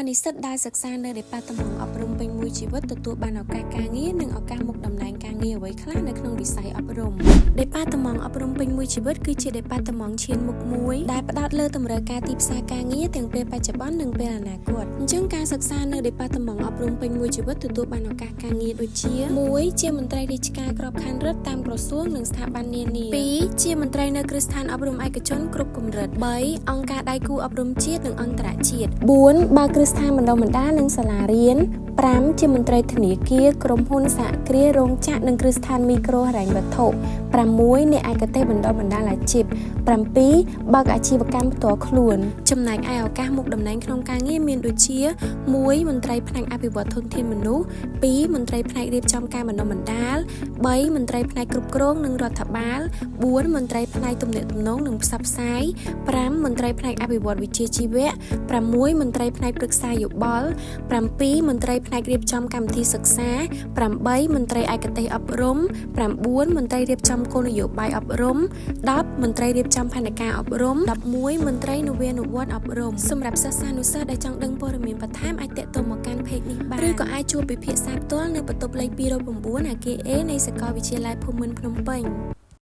និស្សិតដែលសិក្សានៅដេប៉ាតឺម៉ង់អប់រំពេញមួយជីវិតទទួលបានឱកាសការងារនិងឱកាសមុខតំណែងការងារអ្វីខ្លះនៅក្នុងវិស័យអប់រំដេប៉ាតឺម៉ង់អប់រំពេញមួយជីវិតគឺជាដេប៉ាតឺម៉ង់ឈានមុខមួយដែលផ្ដោតលើតម្រូវការទីផ្សារការងារទាំងពេលបច្ចុប្បន្ននិងពេលអនាគតអញ្ចឹងការសិក្សានៅដេប៉ាតឺម៉ង់អប់រំពេញមួយជីវិតទទួលបានឱកាសការងារដូចជា1ជាមន្ត្រីរាជការក្របខ័ណ្ឌរដ្ឋតាមក្រសួងនិងស្ថាប័ននានា2ជាមន្ត្រីនៅគ្រឹះស្ថានអប់រំឯកជនគ្រប់កម្រិត3អង្គការដៃគូអប់រំជាតិនិងអន្តរជាតិ4បើគ្រឹះស្ថានបណ្ដុះបណ្ដាលនិងសាលារៀន5ជាមន្ត្រីធនាគារក្រុមហ៊ុនសហគ្រាសរោងចក្រនិងគ្រឹះស្ថានមីក្រូហិរញ្ញវត្ថុ6អ្នកឯកទេសបណ្ដុះបណ្ដាលអាជីព7បើកអាជីវកម្មផ្ទាល់ខ្លួនចំណែកឯឱកាសមុខតំណែងក្នុងការងារមានដូចជា1មន្ត្រីផ្នែកអភិវឌ្ឍធនធានមនុស្ស2មន្ត្រីផ្នែករៀបចំការបណ្ដុះបណ្ដាល3មន្ត្រីផ្នែកគ្រប់គ្រងនិងរដ្ឋបាល4មន្ត្រីផ្នែកទំនាក់ទំនងនិងផ្សព្វផ្សាយ5មន្ត្រីផ្នែកអភិវឌ្ឍវិជ្ជាជីវៈ6មន្ត្រីផ្នែកប្រឹក្សាយោបល់7មន្ត្រីផ្នែករៀបចំកម្មវិធីសិក្សា8មន្ត្រីឯកទេសអប់រំ9មន្ត្រីរៀបចំគោលនយោបាយអប់រំ10មន្ត្រីរៀបចំផែនការអប់រំ11មន្ត្រីនវានុវត្តន៍អប់រំសម្រាប់សិស្សានុសិស្សដែលចង់ដឹងព័ត៌មានបន្ថែមអាចទាក់ទងមកកាន់ page នេះបានឬក៏អាចជួបពិភាក្សាផ្ទាល់នៅបន្ទប់លេខ209អគារ A នៃសាកលវិទ្យាល័យភូមិន្ទភ្នំពេញ